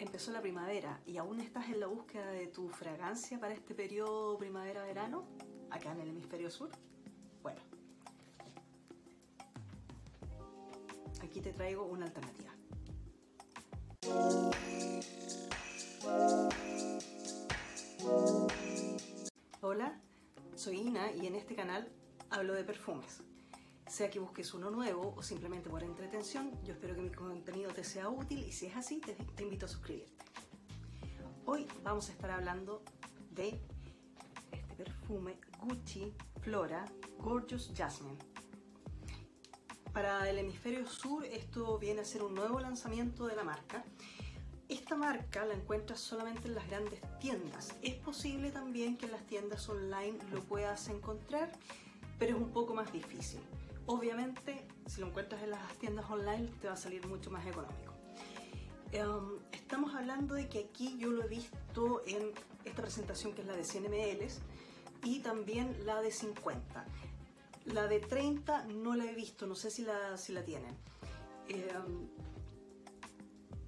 Empezó la primavera y aún estás en la búsqueda de tu fragancia para este periodo primavera-verano, acá en el hemisferio sur. Bueno, aquí te traigo una alternativa. Hola, soy Ina y en este canal hablo de perfumes. Sea que busques uno nuevo o simplemente por entretención, yo espero que mi contenido te sea útil y si es así, te invito a suscribirte. Hoy vamos a estar hablando de este perfume Gucci Flora Gorgeous Jasmine. Para el hemisferio sur esto viene a ser un nuevo lanzamiento de la marca. Esta marca la encuentras solamente en las grandes tiendas. Es posible también que en las tiendas online lo puedas encontrar, pero es un poco más difícil. Obviamente, si lo encuentras en las tiendas online te va a salir mucho más económico. Estamos hablando de que aquí yo lo he visto en esta presentación que es la de 100 ml y también la de 50. La de 30 no la he visto, no sé si la tienen.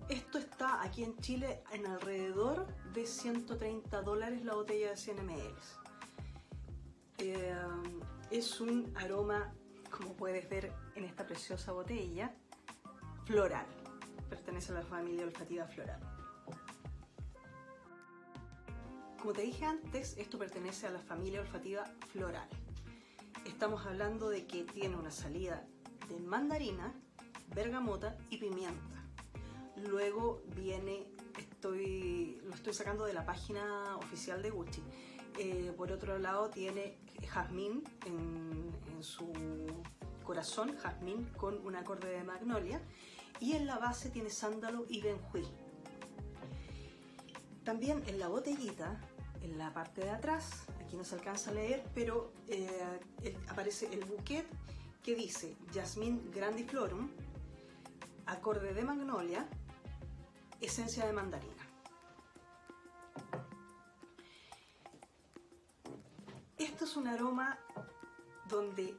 Esto está aquí en Chile en alrededor de $130 la botella de 100 ml. Es un aroma, como puedes ver en esta preciosa botella, floral. Pertenece a la familia olfativa floral. Como te dije antes, esto pertenece a la familia olfativa floral. Estamos hablando de que tiene una salida de mandarina, bergamota y pimienta. Luego viene, lo estoy sacando de la página oficial de Gucci. Por otro lado tiene jazmín en su corazón, jazmín con un acorde de magnolia, y en la base tiene sándalo y benjuí. También en la botellita, en la parte de atrás, aquí no se alcanza a leer, pero aparece el bouquet que dice Jasmine grandiflorum, acorde de magnolia, esencia de mandarina. Esto es un aroma donde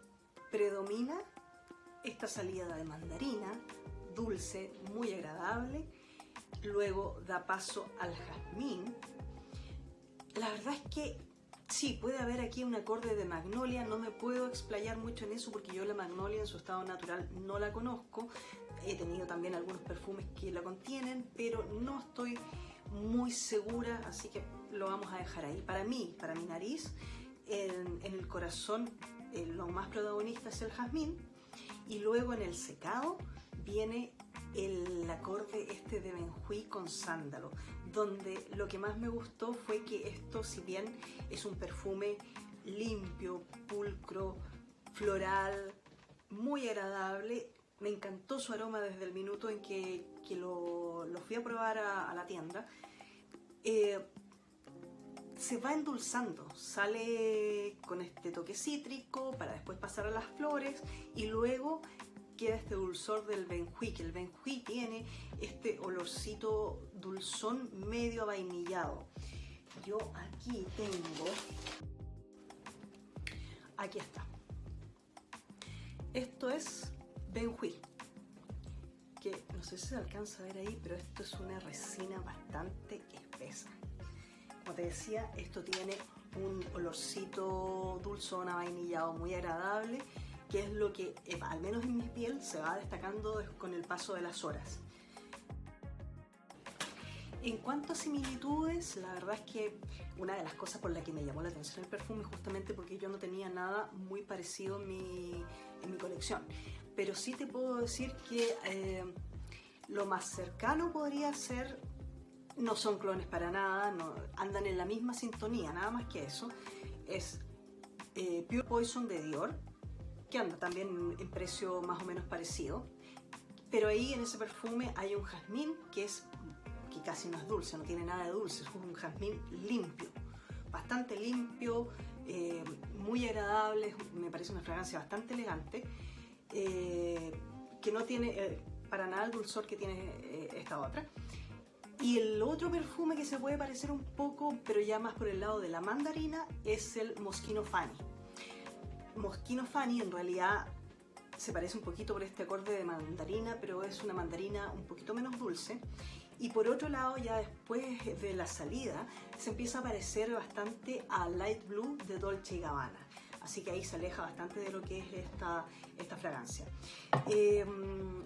predomina esta salida de mandarina, dulce, muy agradable, luego da paso al jazmín. La verdad es que sí, puede haber aquí un acorde de magnolia, no me puedo explayar mucho en eso porque yo la magnolia en su estado natural no la conozco. He tenido también algunos perfumes que la contienen, pero no estoy muy segura, así que lo vamos a dejar ahí. Para mí, para mi nariz, en el corazón lo más protagonista es el jazmín, y luego en el secado viene el acorde este de benjuí con sándalo, donde lo que más me gustó fue que esto, si bien es un perfume limpio, pulcro, floral, muy agradable, me encantó su aroma desde el minuto en que lo fui a probar a la tienda. Se va endulzando, sale con este toque cítrico para después pasar a las flores y luego queda este dulzor del benjuí, que el benjuí tiene este olorcito dulzón medio avainillado. Yo aquí tengo, aquí está, esto es benjuí, que no sé si se alcanza a ver ahí, pero esto es una resina bastante espesa. Como te decía, esto tiene un olorcito dulzón avainillado muy agradable, que es lo que, al menos en mi piel, se va destacando con el paso de las horas. En cuanto a similitudes, la verdad es que una de las cosas por la que me llamó la atención el perfume es justamente porque yo no tenía nada muy parecido en mi colección. Pero sí te puedo decir que lo más cercano podría ser, no son clones para nada, no, andan en la misma sintonía, nada más que eso, es Pure Poison de Dior, que anda también en precio más o menos parecido, pero ahí en ese perfume hay un jazmín que casi no es dulce, no tiene nada de dulce, es un jazmín limpio, bastante limpio, muy agradable, me parece una fragancia bastante elegante, que no tiene para nada el dulzor que tiene esta otra. Y el otro perfume que se puede parecer un poco, pero ya más por el lado de la mandarina, es el Moschino Fanny. Moschino Fanny en realidad se parece un poquito por este acorde de mandarina, pero es una mandarina un poquito menos dulce. Y por otro lado, ya después de la salida, se empieza a parecer bastante a Light Blue de Dolce & Gabbana. Así que ahí se aleja bastante de lo que es esta fragancia.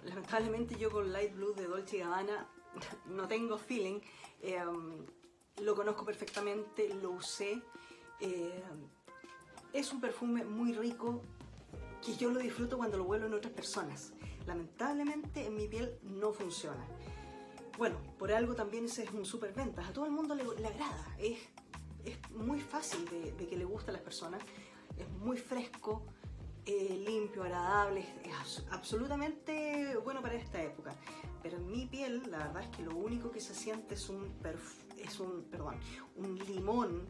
Lamentablemente yo con Light Blue de Dolce & Gabbana no tengo feeling. Lo conozco perfectamente, lo usé. Es un perfume muy rico que yo lo disfruto cuando lo huelo en otras personas. Lamentablemente en mi piel no funciona. Bueno, por algo también ese es un súper ventas. A todo el mundo le agrada. Es muy fácil de que le guste a las personas. Es muy fresco, limpio, agradable. Es absolutamente bueno para esta época. Pero en mi piel, la verdad es que lo único que se siente es un limón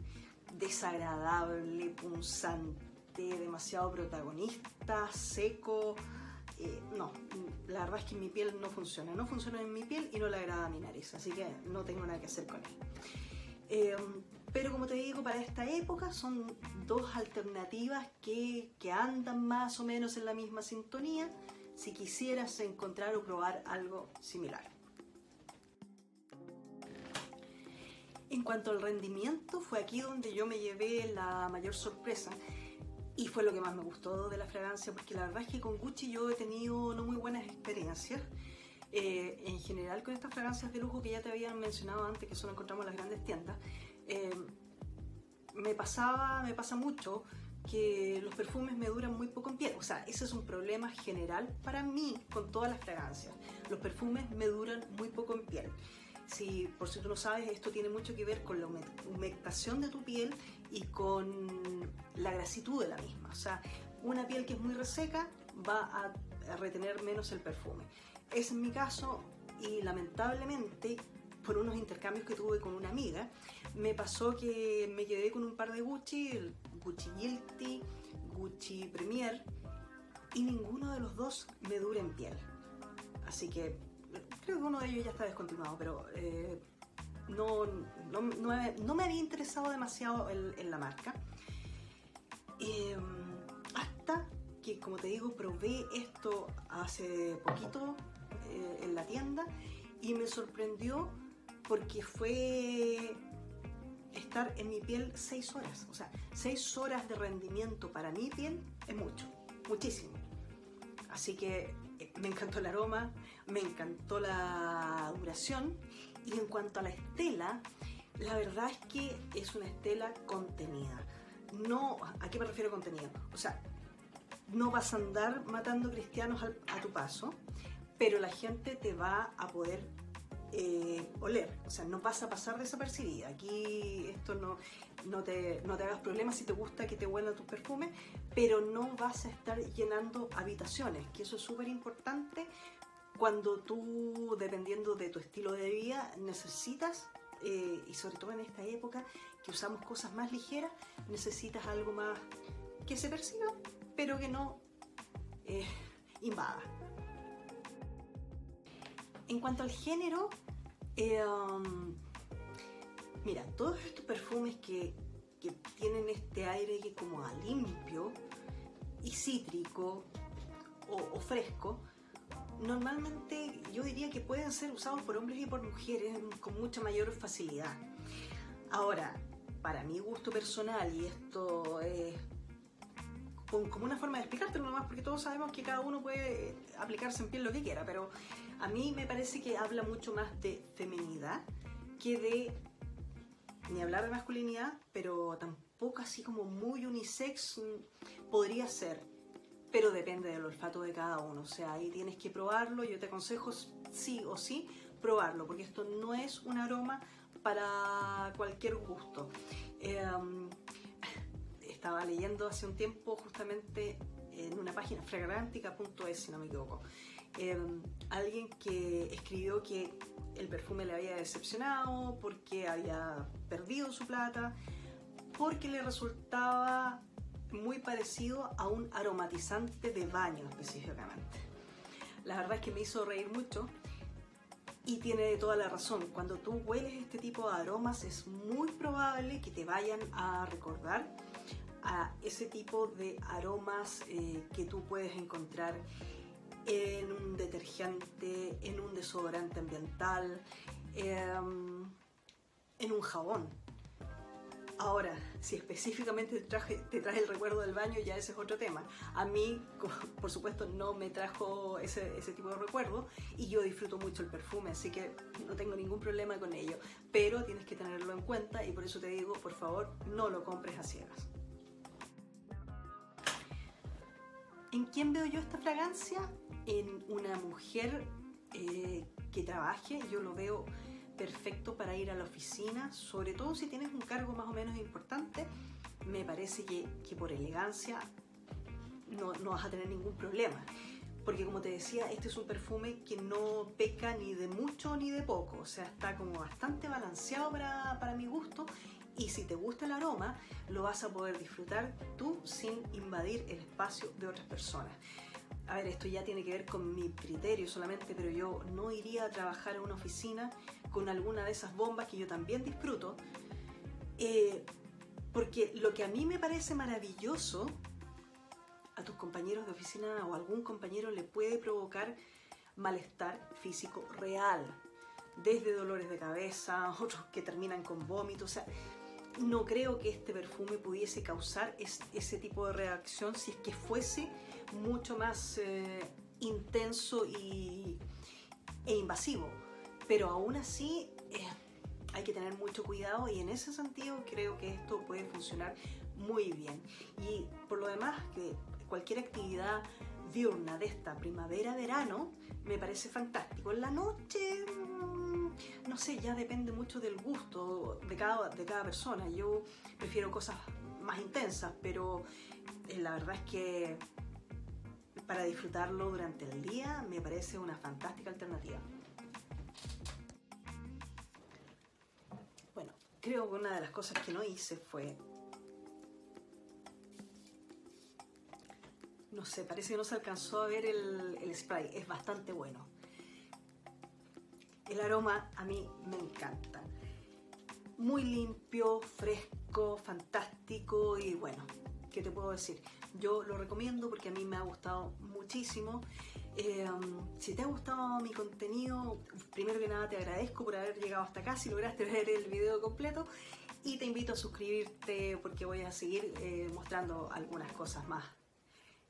desagradable, punzante, demasiado protagonista, seco. No, la verdad es que en mi piel no funciona en mi piel y no le agrada a mi nariz, así que no tengo nada que hacer con él. Pero como te digo, para esta época son dos alternativas que andan más o menos en la misma sintonía si quisieras encontrar o probar algo similar. En cuanto al rendimiento, fue aquí donde yo me llevé la mayor sorpresa. Y fue lo que más me gustó de la fragancia, porque la verdad es que con Gucci yo he tenido no muy buenas experiencias. En general con estas fragancias de lujo que ya te habían mencionado antes, que solo encontramos en las grandes tiendas, me pasa mucho que los perfumes me duran muy poco en piel. O sea, ese es un problema general para mí con todas las fragancias. Los perfumes me duran muy poco en piel. Si por si tú no sabes, esto tiene mucho que ver con la humectación de tu piel y con la grasitud de la misma. O sea, una piel que es muy reseca va a retener menos el perfume. Ese es mi caso y lamentablemente por unos intercambios que tuve con una amiga, me pasó que me quedé con un par de Gucci, el Gucci Guilty, Gucci Premier, y ninguno de los dos me dura en piel. Así que creo que uno de ellos ya está descontinuado, pero no me había interesado demasiado en la marca. Hasta que, como te digo, probé esto hace poquito en la tienda y me sorprendió porque fue estar en mi piel 6 horas. O sea, 6 horas de rendimiento para mi piel es mucho, muchísimo. Así que me encantó el aroma, me encantó la duración y en cuanto a la estela, la verdad es que es una estela contenida. No, ¿a qué me refiero contenida? O sea, no vas a andar matando cristianos a tu paso, pero la gente te va a poder oler, o sea, no vas a pasar desapercibida. Aquí esto no te hagas problemas si te gusta que te huelan tus perfumes, pero no vas a estar llenando habitaciones, que eso es súper importante cuando tú, dependiendo de tu estilo de vida, necesitas, y sobre todo en esta época que usamos cosas más ligeras, necesitas algo más que se perciba, pero que no invada. En cuanto al género, mira, todos estos perfumes que tienen este aire que como a limpio y cítrico o fresco, normalmente yo diría que pueden ser usados por hombres y por mujeres con mucha mayor facilidad. Ahora, para mi gusto personal, y esto es como una forma de explicártelo nomás, porque todos sabemos que cada uno puede aplicarse en piel lo que quiera, pero a mí me parece que habla mucho más de feminidad que de, ni hablar de masculinidad, pero tampoco así como muy unisex. Podría ser, pero depende del olfato de cada uno. O sea, ahí tienes que probarlo. Yo te aconsejo sí o sí probarlo, porque esto no es un aroma para cualquier gusto. Estaba leyendo hace un tiempo justamente en una página, fragrantica.es si no me equivoco, alguien que escribió que el perfume le había decepcionado porque había perdido su plata, porque le resultaba muy parecido a un aromatizante de baño específicamente. La verdad es que me hizo reír mucho y tiene toda la razón. Cuando tú hueles este tipo de aromas es muy probable que te vayan a recordar a ese tipo de aromas que tú puedes encontrar en un detergente, en un desodorante ambiental, en un jabón. Ahora, si específicamente te trae el recuerdo del baño, ya ese es otro tema. A mí, por supuesto, no me trajo ese tipo de recuerdo y yo disfruto mucho el perfume, así que no tengo ningún problema con ello. Pero tienes que tenerlo en cuenta y por eso te digo, por favor, no lo compres a ciegas. ¿En quién veo yo esta fragancia? En una mujer que trabaje. Yo lo veo perfecto para ir a la oficina, sobre todo si tienes un cargo más o menos importante. Me parece que por elegancia no vas a tener ningún problema, porque como te decía, este es un perfume que no peca ni de mucho ni de poco, o sea, está como bastante balanceado para mi gusto, y si te gusta el aroma, lo vas a poder disfrutar tú sin invadir el espacio de otras personas. A ver, esto ya tiene que ver con mi criterio solamente, pero yo no iría a trabajar en una oficina con alguna de esas bombas que yo también disfruto, porque lo que a mí me parece maravilloso, a tus compañeros de oficina o a algún compañero le puede provocar malestar físico real, desde dolores de cabeza, otros que terminan con vómitos. O sea, no creo que este perfume pudiese causar ese tipo de reacción si es que fuese mucho más intenso e invasivo, pero aún así hay que tener mucho cuidado, y en ese sentido creo que esto puede funcionar muy bien. Y por lo demás, que cualquier actividad diurna de esta primavera-verano me parece fantástico. En la noche, no sé, ya depende mucho del gusto de cada persona. Yo prefiero cosas más intensas, pero la verdad es que para disfrutarlo durante el día me parece una fantástica alternativa. Bueno, creo que una de las cosas que no hice fue, no sé, parece que no se alcanzó a ver el spray. Es bastante bueno. El aroma a mí me encanta. Muy limpio, fresco, fantástico, y bueno, ¿qué te puedo decir? Yo lo recomiendo porque a mí me ha gustado muchísimo. Si te ha gustado mi contenido, primero que nada te agradezco por haber llegado hasta acá, si lograste ver el video completo, y te invito a suscribirte porque voy a seguir mostrando algunas cosas más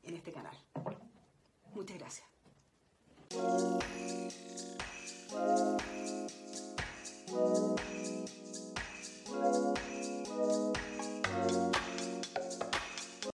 en este canal.